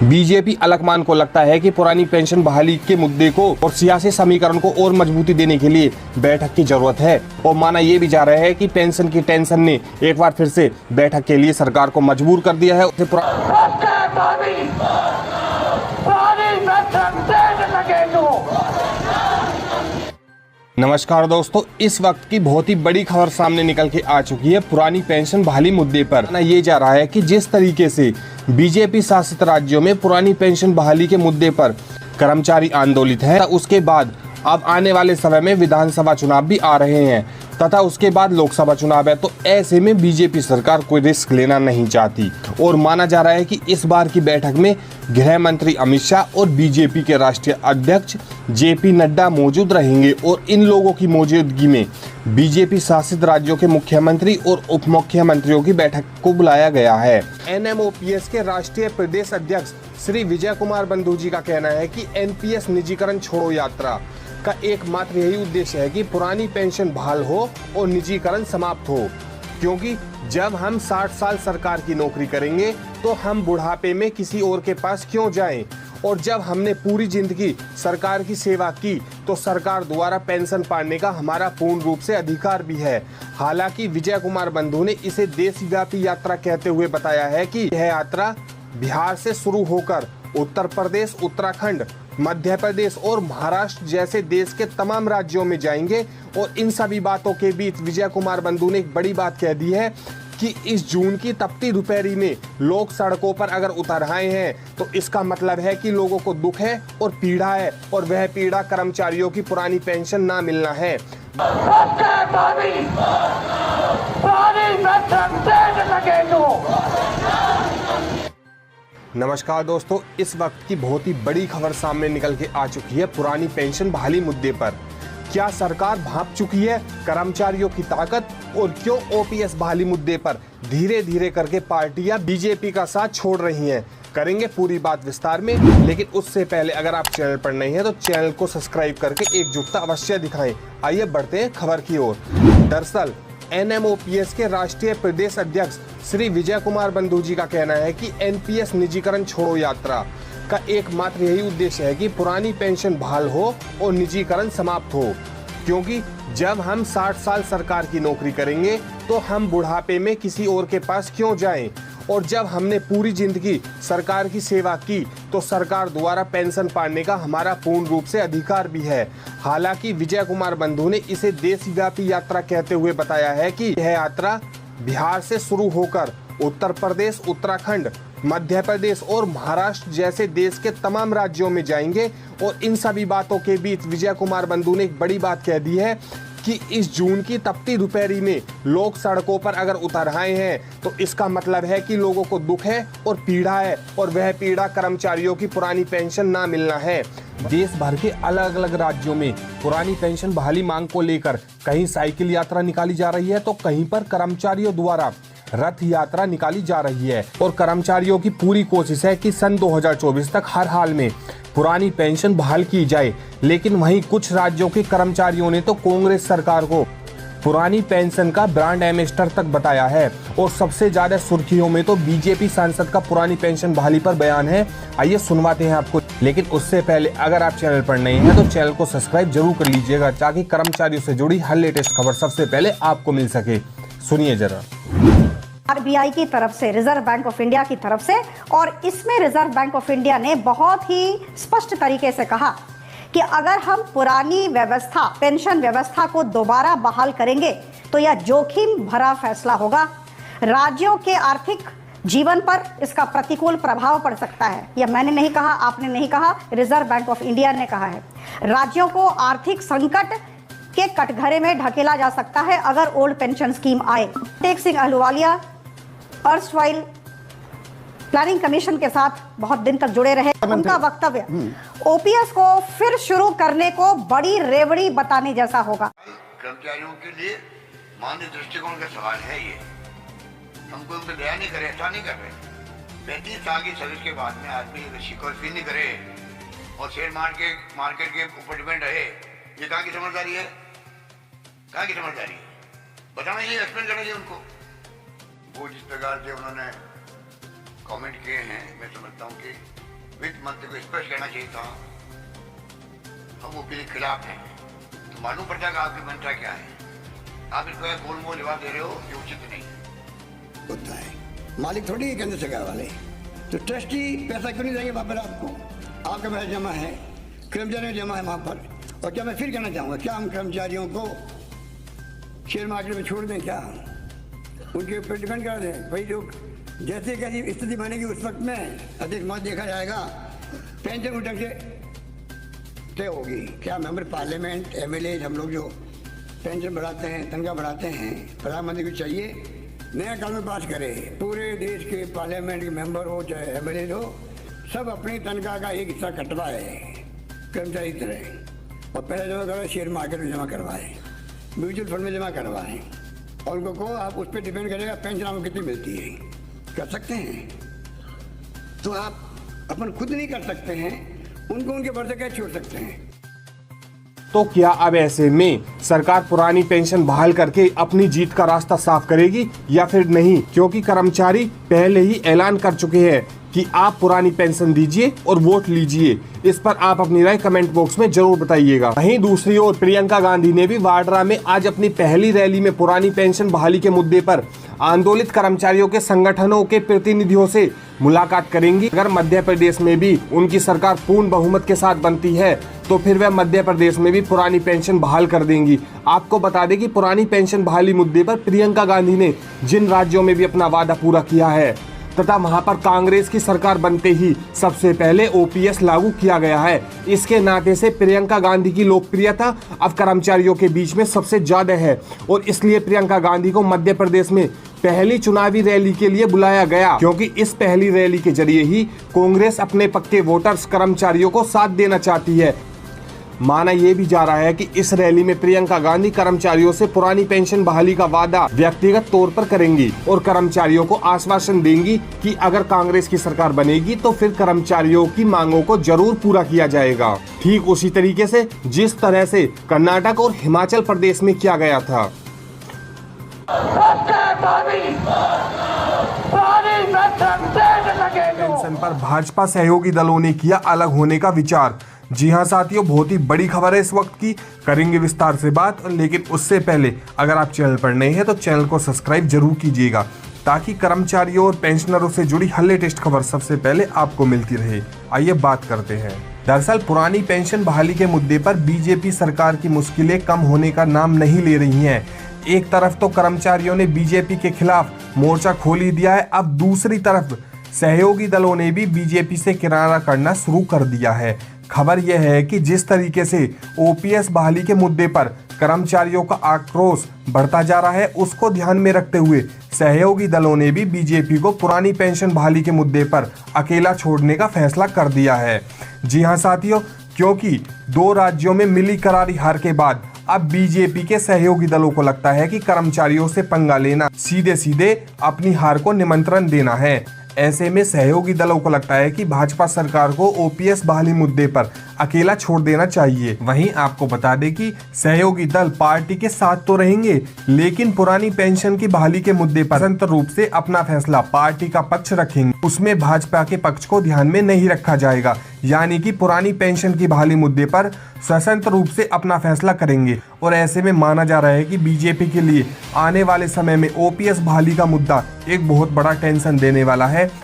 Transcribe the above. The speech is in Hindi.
बीजेपी अलकमान को लगता है कि पुरानी पेंशन बहाली के मुद्दे को और सियासी समीकरण को और मजबूती देने के लिए बैठक की जरूरत है और माना यह भी जा रहा है कि पेंशन की टेंशन ने एक बार फिर से बैठक के लिए सरकार को मजबूर कर दिया है। नमस्कार दोस्तों, इस वक्त की बहुत ही बड़ी खबर सामने निकल के आ चुकी है पुरानी पेंशन बहाली मुद्दे पर। ना ये जा रहा है कि जिस तरीके से बीजेपी शासित राज्यों में पुरानी पेंशन बहाली के मुद्दे पर कर्मचारी आंदोलित है, उसके बाद अब आने वाले समय में विधानसभा चुनाव भी आ रहे हैं तथा उसके बाद लोकसभा चुनाव है, तो ऐसे में बीजेपी सरकार कोई रिस्क लेना नहीं चाहती और माना जा रहा है कि इस बार की बैठक में गृह मंत्री अमित शाह और बीजेपी के राष्ट्रीय अध्यक्ष जेपी नड्डा मौजूद रहेंगे और इन लोगों की मौजूदगी में बीजेपी शासित राज्यों के मुख्यमंत्री और उप मुख्यमंत्रियों की बैठक को बुलाया गया है। एनएमओपीएस के राष्ट्रीय प्रदेश अध्यक्ष श्री विजय कुमार बंधु जी का कहना है कि एनपीएस निजीकरण छोड़ो यात्रा का एकमात्र यही उद्देश्य है कि पुरानी पेंशन बहाल हो और निजीकरण समाप्त हो, क्योंकि जब हम 60 साल सरकार की नौकरी करेंगे तो हम बुढ़ापे में किसी और के पास क्यों जाएं, और जब हमने पूरी जिंदगी सरकार की सेवा की तो सरकार द्वारा पेंशन पाने का हमारा पूर्ण रूप से अधिकार भी है। हालांकि विजय कुमार बंधु ने इसे देशव्यापी यात्रा कहते हुए बताया है कि यह यात्रा बिहार से शुरू होकर उत्तर प्रदेश, उत्तराखंड, मध्य प्रदेश और महाराष्ट्र जैसे देश के तमाम राज्यों में जाएंगे। और इन सभी बातों के बीच विजय कुमार बंधु ने एक बड़ी बात कह दी है कि इस जून की तपती दोपहरी में लोग सड़कों पर अगर उतर आए हैं तो इसका मतलब है कि लोगों को दुख है और पीड़ा है, और वह पीड़ा कर्मचारियों की पुरानी पेंशन ना मिलना है। नमस्कार दोस्तों, इस वक्त की बहुत ही बड़ी खबर सामने निकल के आ चुकी है पुरानी पेंशन बहाली मुद्दे पर। क्या सरकार भांप चुकी है कर्मचारियों की ताकत, और क्यों ओपीएस बहाली मुद्दे पर धीरे धीरे करके पार्टियां बीजेपी का साथ छोड़ रही हैं? करेंगे पूरी बात विस्तार में, लेकिन उससे पहले अगर आप चैनल पर नए हैं तो चैनल को सब्सक्राइब करके एकजुटता अवश्य दिखाएं। आइए बढ़ते हैं खबर की ओर। दरअसल एनएमओपीएस के राष्ट्रीय प्रदेश अध्यक्ष श्री विजय कुमार बंधु जी का कहना है कि एनपीएस निजीकरण छोड़ो यात्रा का एकमात्र यही उद्देश्य है कि पुरानी पेंशन बहाल हो और निजीकरण समाप्त हो, क्योंकि जब हम 60 साल सरकार की नौकरी करेंगे तो हम बुढ़ापे में किसी और के पास क्यों जाएं, और जब हमने पूरी जिंदगी सरकार की सेवा की तो सरकार द्वारा पेंशन पाने का हमारा पूर्ण रूप से अधिकार भी है। हालांकि विजय कुमार बंधु ने इसे देशव्यापी यात्रा कहते हुए बताया है कि यह यात्रा बिहार से शुरू होकर उत्तर प्रदेश, उत्तराखंड, मध्य प्रदेश और महाराष्ट्र जैसे देश के तमाम राज्यों में जाएंगे। और इन सभी बातों के बीच विजय कुमार बंधु ने एक बड़ी बात कह दी है कि इस जून की तपती दोपहरी में लोग सड़कों पर अगर उतर आए हैं तो इसका मतलब है कि लोगों को दुख है और पीड़ा है, और वह पीड़ा कर्मचारियों की पुरानी पेंशन ना मिलना है। देश भर के अलग अलग राज्यों में पुरानी पेंशन बहाली मांग को लेकर कहीं साइकिल यात्रा निकाली जा रही है तो कहीं पर कर्मचारियों द्वारा रथ यात्रा निकाली जा रही है, और कर्मचारियों की पूरी कोशिश है कि सन 2024 तक हर हाल में पुरानी पेंशन बहाल की जाए। लेकिन वहीं कुछ राज्यों के कर्मचारियों ने तो कांग्रेस सरकार को पुरानी पेंशन का ब्रांड एम्बेसडर तक बताया है, और सबसे ज्यादा सुर्खियों में तो बीजेपी सांसद का पुरानी पेंशन बहाली पर बयान है। आइए सुनवाते हैं आपको, लेकिन उससे पहले अगर आप चैनल पर नए हैं तो चैनल को सब्सक्राइब जरूर कर लीजिएगा ताकि कर्मचारियों से जुड़ी हर लेटेस्ट खबर सबसे पहले आपको मिल सके। सुनिए जरा। आरबीआई की तरफ से, रिजर्व बैंक ऑफ इंडिया की तरफ से, और इसमें रिजर्व बैंक ऑफ इंडिया ने बहुत ही स्पष्ट तरीके से कहा कि अगर हम पुरानी व्यवस्था, पेंशन व्यवस्था को दोबारा बहाल करेंगे तो यह जोखिम भरा फैसला होगा। राज्यों के आर्थिक जीवन पर इसका प्रतिकूल प्रभाव पड़ सकता है। यह मैंने नहीं कहा, आपने नहीं कहा, रिजर्व बैंक ऑफ इंडिया ने कहा है। राज्यों को आर्थिक संकट के कटघरे में ढकेला जा सकता है अगर ओल्ड पेंशन स्कीम आए। टेक Singh Ahluwalia erstwhile planning commission के साथ बहुत दिन तक जुड़े रहे। उनका वक्तव्य ओपीएस को फिर शुरू करने को बड़ी रेवड़ी बताने जैसा होगा। कर्मचारियों के लिए मानवीय दृष्टिकोण का सवाल है ये। हम कोई उनसे दया नहीं करे, ऐसा नहीं कर रहे। 35 साल की सर्विस के बाद में आदमी शिकवफी नहीं करे और शेयर मार्केट के ऊपर डिपेंड रहे, ये कहाँ की समझदारी है? कहाँ की समझदारी है? बताना चाहिए, एक्सप्लेन करना चाहिए उनको। वो जिस प्रकार से उन्होंने कमेंट किए हैं, मैं समझता हूँ कि वित्त मंत्री को स्पष्ट कहना चाहिए था हम वो के खिलाफ हैं। तो मालूम पड़ता है कि आपकी मंशा क्या है। आप इसको गोल मोल जवाब दे रहे हो, ये उचित नहीं होता है। मालिक थोड़ी है केंद्र सरकार वाले, तो ट्रस्टी पैसा क्यों नहीं देंगे वहाँ पर आपको? आपका पैसा जमा है, कर्मचारियों जमा है वहाँ पर। और क्या मैं फिर कहना चाहूँगा, क्या हम कर्मचारियों को शेयर मार्केट में छोड़ दें? क्या उनके ऊपर डिपेंड कर दें? भाई लोग जैसे कैसी स्थिति बनेगी उस वक्त में अधिक मत देखा जाएगा, पेंशन उस ढंग से तय होगी। क्या मेंबर पार्लियामेंट, एमएलए, हम लोग जो पेंशन बढ़ाते हैं, तनख्वाह बढ़ाते हैं, प्रधानमंत्री को चाहिए नया कानून पास करे, पूरे देश के पार्लियामेंट के मेंबर हो चाहे एमएलए हो, सब अपनी तनख्वाह का एक हिस्सा कटवाए कर्मचारी की तरह, और पैसा जमा करवाए, शेयर मार्केट में जमा करवाए, म्यूचुअल फंड में जमा करवाएं, और उनको कहो आप उस पर डिपेंड करेगा पेंशन आपको कितनी मिलती है। कर सकते हैं तो आप अपन खुद नहीं कर सकते हैं, उनको उनके भरोसे कैसे छोड़ सकते हैं? तो क्या अब ऐसे में सरकार पुरानी पेंशन बहाल करके अपनी जीत का रास्ता साफ करेगी या फिर नहीं? क्योंकि कर्मचारी पहले ही ऐलान कर चुके हैं कि आप पुरानी पेंशन दीजिए और वोट लीजिए। इस पर आप अपनी राय कमेंट बॉक्स में जरूर बताइएगा। वहीं दूसरी ओर प्रियंका गांधी ने भी वाड्रा में आज अपनी पहली रैली में पुरानी पेंशन बहाली के मुद्दे पर आंदोलित कर्मचारियों के संगठनों के प्रतिनिधियों से मुलाकात करेंगी। अगर मध्य प्रदेश में भी उनकी सरकार पूर्ण बहुमत के साथ बनती है तो फिर वह मध्य प्रदेश में भी पुरानी पेंशन बहाल कर देंगी। आपको बता दें कि पुरानी पेंशन बहाली मुद्दे पर प्रियंका गांधी ने जिन राज्यों में भी अपना वादा पूरा किया है तथा वहां पर कांग्रेस की सरकार बनते ही सबसे पहले ओपीएस लागू किया गया है, इसके नाते से प्रियंका गांधी की लोकप्रियता अब कर्मचारियों के बीच में सबसे ज्यादा है और इसलिए प्रियंका गांधी को मध्य प्रदेश में पहली चुनावी रैली के लिए बुलाया गया, क्योंकि इस पहली रैली के जरिए ही कांग्रेस अपने पक्के वोटर्स कर्मचारियों को साथ देना चाहती है। माना यह भी जा रहा है कि इस रैली में प्रियंका गांधी कर्मचारियों से पुरानी पेंशन बहाली का वादा व्यक्तिगत तौर पर करेंगी और कर्मचारियों को आश्वासन देंगी कि अगर कांग्रेस की सरकार बनेगी तो फिर कर्मचारियों की मांगों को जरूर पूरा किया जाएगा। ठीक उसी तरीके से जिस तरह से कर्नाटक और हिमाचल प्रदेश में किया गया था। पेंशन पर भाजपा सहयोगी दलों ने किया अलग होने का विचार। जी हां साथियों, बहुत ही बड़ी खबर है इस वक्त की, करेंगे विस्तार से बात। लेकिन उससे पहले अगर आप चैनल पर नए हैं तो चैनल को सब्सक्राइब जरूर कीजिएगा ताकि कर्मचारियों और पेंशनरों से जुड़ी हर लेटेस्ट खबर सबसे पहले आपको मिलती रहे। आइए बात करते हैं। दरअसल पुरानी पेंशन बहाली के मुद्दे पर बीजेपी सरकार की मुश्किलें कम होने का नाम नहीं ले रही हैं। एक तरफ तो कर्मचारियों ने बीजेपी के खिलाफ मोर्चा खोल ही दिया है, अब दूसरी तरफ सहयोगी दलों ने भी बीजेपी से किनारा करना शुरू कर दिया है। खबर यह है कि जिस तरीके से ओपीएस बहाली के मुद्दे पर कर्मचारियों का आक्रोश बढ़ता जा रहा है, उसको ध्यान में रखते हुए सहयोगी दलों ने भी बीजेपी को पुरानी पेंशन बहाली के मुद्दे पर अकेला छोड़ने का फैसला कर दिया है। जी हां साथियों, क्योंकि 2 राज्यों में मिली करारी हार के बाद अब बीजेपी के सहयोगी दलों को लगता है कि कर्मचारियों से पंगा लेना सीधे सीधे अपनी हार को निमंत्रण देना है। ऐसे में सहयोगी दलों को लगता है कि भाजपा सरकार को ओपीएस बहाली मुद्दे पर अकेला छोड़ देना चाहिए। वहीं आपको बता दें कि सहयोगी दल पार्टी के साथ तो रहेंगे, लेकिन पुरानी पेंशन की बहाली के मुद्दे पर स्वतंत्र रूप से अपना फैसला पार्टी का पक्ष रखेंगे। उसमें भाजपा के पक्ष को ध्यान में नहीं रखा जाएगा, यानी कि पुरानी पेंशन की बहाली मुद्दे पर स्वतंत्र रूप से अपना फैसला करेंगे। और ऐसे में माना जा रहा है कि बीजेपी के लिए आने वाले समय में ओपीएस बहाली का मुद्दा एक बहुत बड़ा टेंशन देने वाला है।